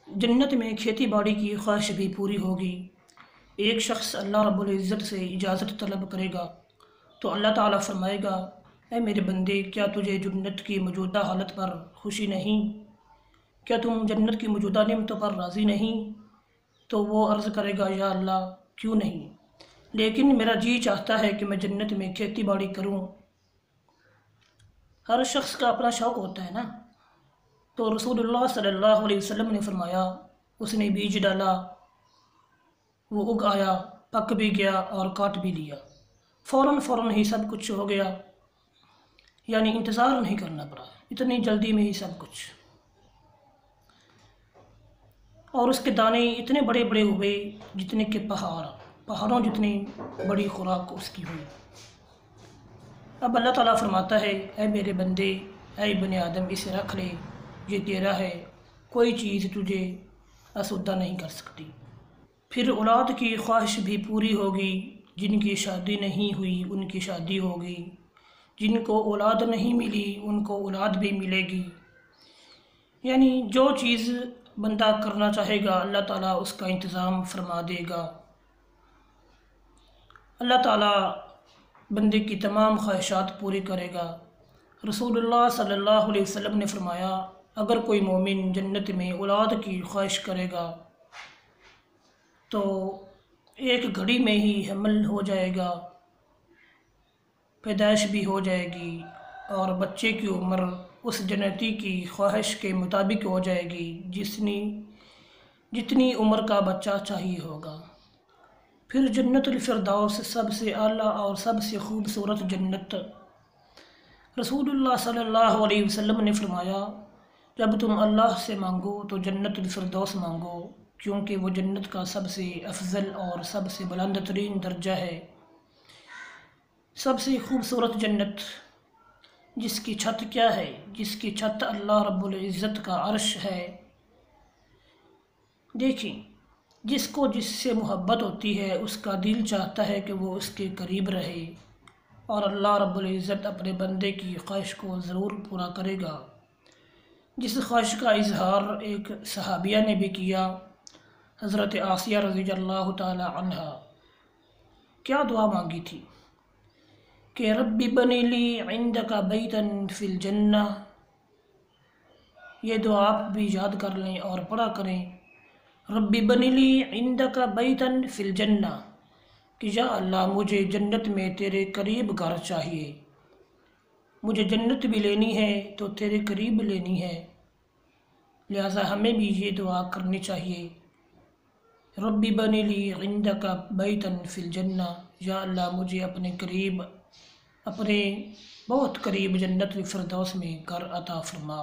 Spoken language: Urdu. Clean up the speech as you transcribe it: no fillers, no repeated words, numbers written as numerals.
جنت میں کھیتی باڑی کی خواہش بھی پوری ہوگی۔ ایک شخص اللہ رب العزت سے اجازت طلب کرے گا تو اللہ تعالیٰ فرمائے گا، اے میرے بندے، کیا تجھے جنت کی موجودہ حالت پر خوشی نہیں؟ کیا تم جنت کی موجودہ نعمتوں پر راضی نہیں؟ تو وہ عرض کرے گا، یا اللہ کیوں نہیں، لیکن میرا جی چاہتا ہے کہ میں جنت میں کھیتی باڑی کروں۔ ہر شخص کا اپنا شوق ہوتا ہے نا۔ تو رسول اللہ صلی اللہ علیہ وسلم نے فرمایا، اس نے بیج ڈالا، وہ اگ آیا، پک بھی گیا اور کاٹ بھی لیا، فوراً ہی سب کچھ ہو گیا، یعنی انتظار نہیں کرنا پڑا، اتنی جلدی میں ہی سب کچھ۔ اور اس کے دانے اتنے بڑے بڑے ہوئے جتنے کہ پہاڑوں جتنی بڑی خوراک اس کی ہوئی۔ اب اللہ تعالیٰ فرماتا ہے، اے میرے بندے، اے بنی آدم، اسے رکھ لے، یہ تیرا ہے، کوئی چیز تجھے آسودہ نہیں کر سکتی۔ پھر اولاد کی خواہش بھی پوری ہوگی، جن کی شادی نہیں ہوئی ان کی شادی ہوگی، جن کو اولاد نہیں ملی ان کو اولاد بھی ملے گی۔ یعنی جو چیز بندہ کرنا چاہے گا اللہ تعالیٰ اس کا انتظام فرما دے گا۔ اللہ تعالیٰ بندے کی تمام خواہشات پوری کرے گا۔ رسول اللہ صلی اللہ علیہ وسلم نے فرمایا، اگر کوئی مومن جنت میں اولاد کی خواہش کرے گا تو ایک گھڑی میں ہی حمل ہو جائے گا، پیدائش بھی ہو جائے گی، اور بچے کی عمر اس جنتی کی خواہش کے مطابق ہو جائے گی جتنی عمر کا بچہ چاہیے ہوگا۔ پھر جنت الفردوس سب سے اعلیٰ اور سب سے خوبصورت جنت۔ رسول اللہ صلی اللہ علیہ وسلم نے فرمایا، جب تم اللہ سے مانگو تو جنت الفردوس مانگو، کیونکہ وہ جنت کا سب سے افضل اور سب سے بلند ترین درجہ ہے۔ سب سے خوبصورت جنت، جس کی چھت کیا ہے؟ جس کی چھت اللہ رب العزت کا عرش ہے۔ دیکھیں، جس کو جس سے محبت ہوتی ہے اس کا دل چاہتا ہے کہ وہ اس کے قریب رہے، اور اللہ رب العزت اپنے بندے کی خواہش کو ضرور پورا کرے گا۔ جس خواہش کا اظہار ایک صحابیہ نے بھی کیا، حضرت آسیہ رضی اللہ تعالی عنہا، کیا دعا مانگی تھی کہ رب بنی لی عندک بیتا فی الجنہ۔ یہ دعا آپ بھی یاد کر لیں اور پڑھا کریں، رب بنی لی عندک بیتا فی الجنہ، کہ یا اللہ مجھے جنت میں تیرے قریب گھر چاہیے، مجھے جنت بھی لینی ہے تو تیرے قریب لینی ہے، لہٰذا ہمیں بھی یہ دعا کرنی چاہیے، رب بنی لی عندک بیتا فی الجنہ، یا اللہ مجھے اپنے قریب، اپنے بہت قریب جنت الفردوس میں گھر عطا فرما۔